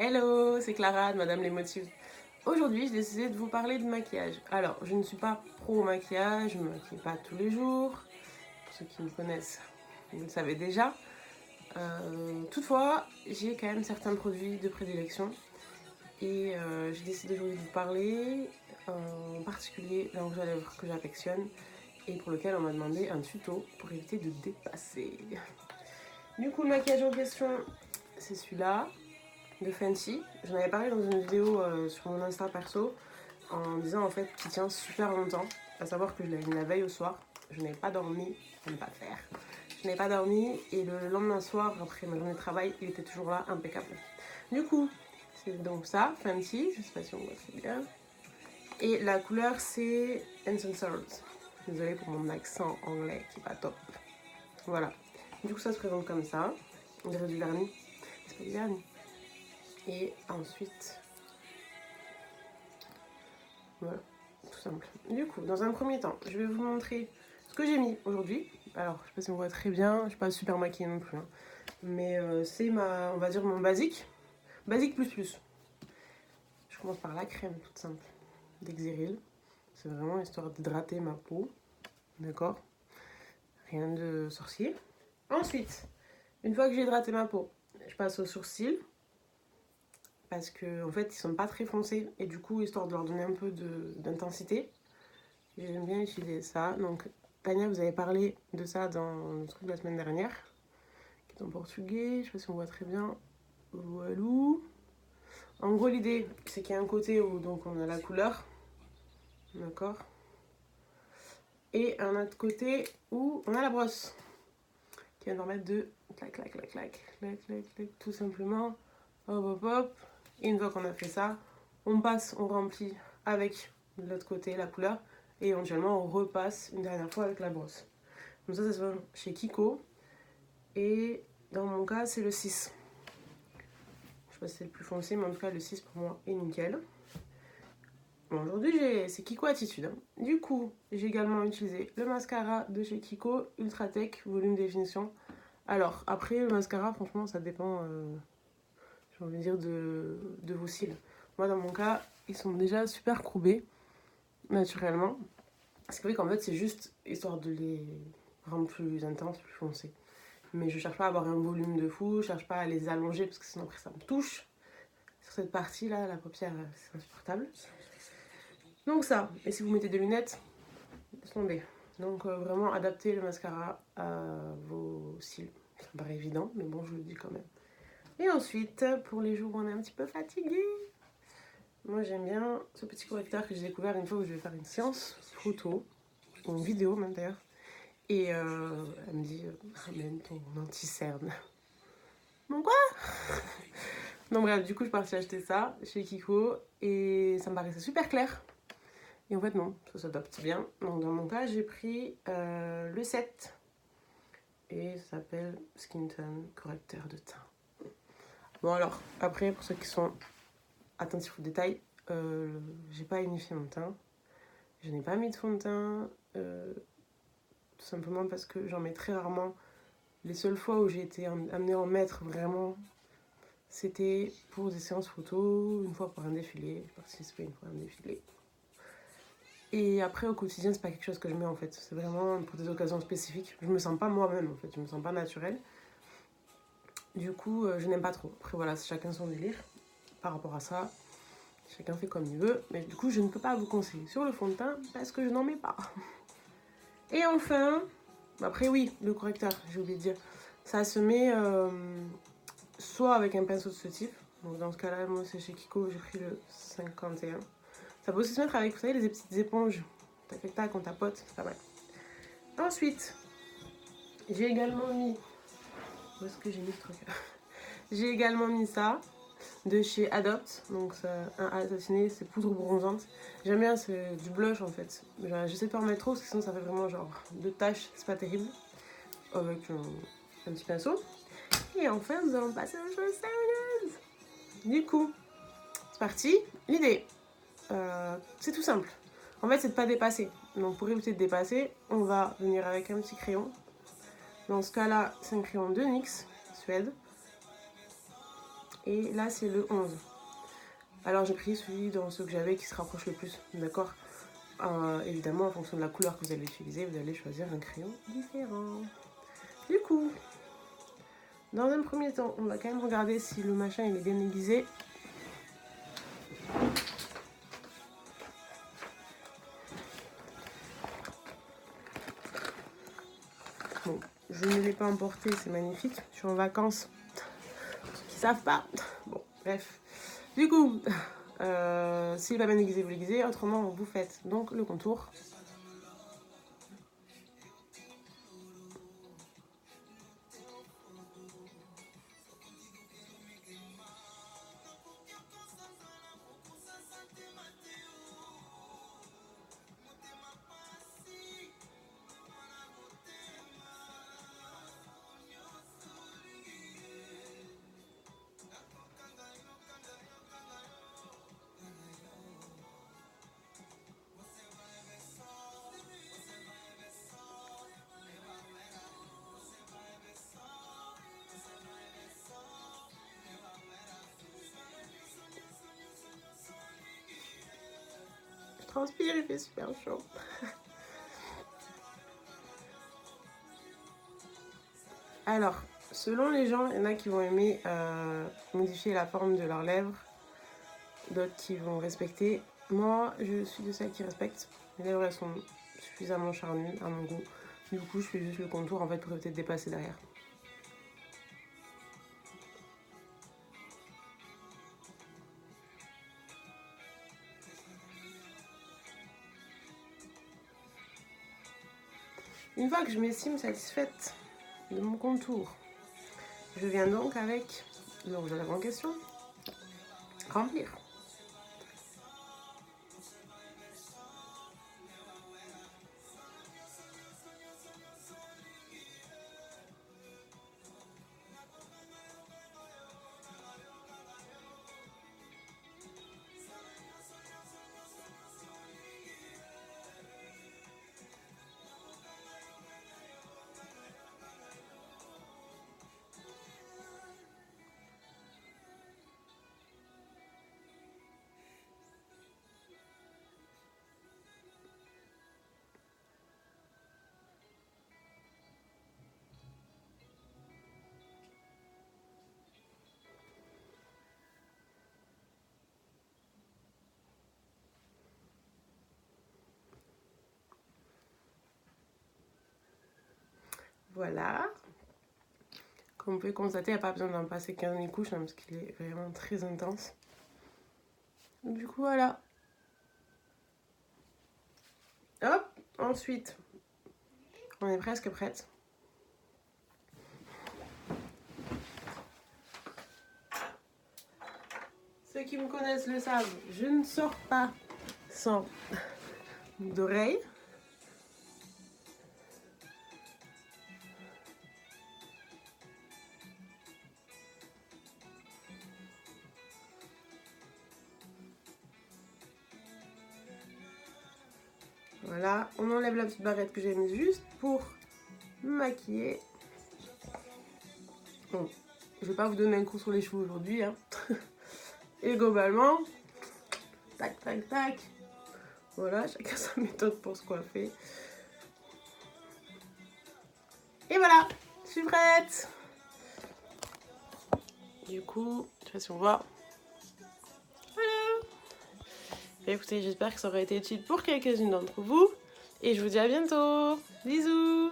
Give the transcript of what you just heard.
Hello, c'est Clara de Madame l'émotive. Aujourd'hui, j'ai décidé de vous parler de maquillage. Alors, je ne suis pas pro maquillage, je ne me maquille pas tous les jours. Pour ceux qui me connaissent, vous le savez déjà. Toutefois, j'ai quand même certains produits de prédilection. Et j'ai décidé aujourd'hui de vous parler, en particulier d'un rouge à lèvres que j'affectionne et pour lequel on m'a demandé un tuto pour éviter de dépasser. Du coup, le maquillage en question, c'est celui-là, de Fenty. J'en avais parlé dans une vidéo sur mon Insta perso en disant en fait qu'il tient super longtemps. À savoir que je l'ai mis la veille au soir. Je n'ai pas dormi, je ne pas faire. Je n'ai pas dormi et le lendemain soir, après ma journée de travail, il était toujours là, impeccable. Du coup, c'est donc ça, Fenty. Je sais pas si on voit très bien. Et la couleur, c'est Uncensored. Désolée pour mon accent anglais qui est pas top. Voilà. Du coup, ça se présente comme ça. On dirait du vernis. C'est pas du vernis. Et ensuite, voilà, tout simple. Du coup, dans un premier temps, je vais vous montrer ce que j'ai mis aujourd'hui. Alors, je sais pas si on voit très bien, je suis pas super maquillée non plus, hein. Mais c'est on va dire mon basique. Basique plus plus. Je commence par la crème toute simple d'Exiril. C'est vraiment histoire d'hydrater ma peau. D'accord? Rien de sorcier. Ensuite, une fois que j'ai hydraté ma peau, je passe aux sourcils. Parce que en fait ils sont pas très foncés et du coup histoire de leur donner un peu d'intensité, j'aime bien utiliser ça. Donc Tania, vous avez parlé de ça dans le truc de la semaine dernière qui est en portugais, je sais pas si on voit très bien. Voilà. En gros l'idée c'est qu'il y a un côté où donc on a la couleur, d'accord, et un autre côté où on a la brosse qui va nous permettre de clac clac clac clac clac clac clac tout simplement, hop hop hop. Et une fois qu'on a fait ça, on passe, on remplit avec de l'autre côté la couleur et éventuellement on repasse une dernière fois avec la brosse. Donc ça se vend chez Kiko et dans mon cas c'est le 6. Je sais pas si c'est le plus foncé mais en tout cas le 6 pour moi est nickel. Bon, aujourd'hui c'est Kiko Attitude, hein. Du coup j'ai également utilisé le mascara de chez Kiko Ultra Tech volume définition. Alors après le mascara franchement ça dépend j'ai envie de dire de vos cils. Moi dans mon cas ils sont déjà super courbés naturellement. Ce qui fait qu'en fait c'est juste histoire de les rendre plus intenses, plus foncés. Mais je cherche pas à avoir un volume de fou, je cherche pas à les allonger parce que sinon après ça me touche. Sur cette partie là, la paupière c'est insupportable. Donc ça, et si vous mettez des lunettes, laisse tomber. Donc vraiment adapter le mascara à vos cils. Ça me paraît évident, mais bon je le dis quand même. Et ensuite, pour les jours où on est un petit peu fatigué, moi j'aime bien ce petit correcteur que j'ai découvert une fois où je vais faire une séance photo, ou une vidéo même d'ailleurs. Et elle me dit, ramène ton anti-cerne. Bon quoi? Donc bref, du coup je suis partie acheter ça chez Kiko et ça me paraissait super clair. Et en fait non, ça s'adapte bien. Donc dans mon cas j'ai pris le 7 et ça s'appelle Skin Tone correcteur de teint. Bon alors, après pour ceux qui sont attentifs aux détails, j'ai pas unifié mon teint. Je n'ai pas mis de fond de teint, tout simplement parce que j'en mets très rarement. Les seules fois où j'ai été amenée à en mettre vraiment, c'était pour des séances photo, une fois pour un défilé. J'ai participé une fois à un défilé. Et après, au quotidien, c'est pas quelque chose que je mets en fait. C'est vraiment pour des occasions spécifiques. Je me sens pas moi-même en fait, je me sens pas naturelle. Du coup, je n'aime pas trop. Après, voilà, c'est chacun son délire. Par rapport à ça, chacun fait comme il veut. Mais du coup, je ne peux pas vous conseiller sur le fond de teint parce que je n'en mets pas. Et enfin, après, oui, le correcteur, j'ai oublié de dire. Ça se met soit avec un pinceau de ce type. Donc dans ce cas-là, moi c'est chez Kiko, j'ai pris le 51. Ça peut aussi se mettre avec, vous savez, les petites éponges. Tac tac tac, on tapote, c'est pas mal. Ensuite, j'ai également mis... Où est-ce que j'ai mis ce truc? J'ai également mis ça de chez Adopt. Donc un assassiné, c'est poudre bronzante. J'aime bien, c'est du blush en fait. J'essaie de pas en mettre trop parce que sinon ça fait vraiment genre deux taches, c'est pas terrible. Avec un petit pinceau. Et enfin, nous allons passer aux choses sérieuses. Du coup, c'est parti. L'idée, c'est tout simple. En fait, c'est de pas dépasser. Donc, pour éviter de dépasser, on va venir avec un petit crayon. Dans ce cas-là, c'est un crayon de NYX, Suède. Et là, c'est le 11. Alors, j'ai pris celui dans ceux que j'avais qui se rapproche le plus, d'accord. Évidemment, en fonction de la couleur que vous allez utiliser, vous allez choisir un crayon différent. Du coup, dans un premier temps, on va quand même regarder si le machin il est bien aiguisé. Bon, je ne l'ai pas emporté, c'est magnifique. Je suis en vacances. Qui savent pas. Bon, bref. Du coup, s'il n'est pas bien aiguisé, vous l'aiguisez. Autrement, vous faites donc le contour. Je transpire, il fait super chaud. Alors, selon les gens, il y en a qui vont aimer modifier la forme de leurs lèvres, d'autres qui vont respecter. Moi, je suis de celles qui respectent. Mes lèvres, elles sont suffisamment charnues à mon goût. Du coup, je fais juste le contour en fait pour éviter de dépasser derrière. Une fois que je m'estime satisfaite de mon contour, je viens donc avec le rouge à lèvres en question, remplir. Voilà. Comme vous pouvez constater, il n'y a pas besoin d'en passer 15 000 couches hein, parce qu'il est vraiment très intense. Du coup, voilà. Hop, ensuite, on est presque prête. Ceux qui me connaissent le savent, je ne sors pas sans d'oreilles. Voilà, on enlève la petite barrette que j'ai mise juste pour me maquiller. Bon, je vais pas vous donner un coup sur les cheveux aujourd'hui. Hein. Et globalement, tac, tac, tac. Voilà, chacun sa méthode pour se coiffer. Et voilà, je suis prête. Du coup, je sais pas si on voit. Voilà. Et écoutez, j'espère que ça aura été utile pour quelques-unes d'entre vous. Et je vous dis à bientôt. Bisous.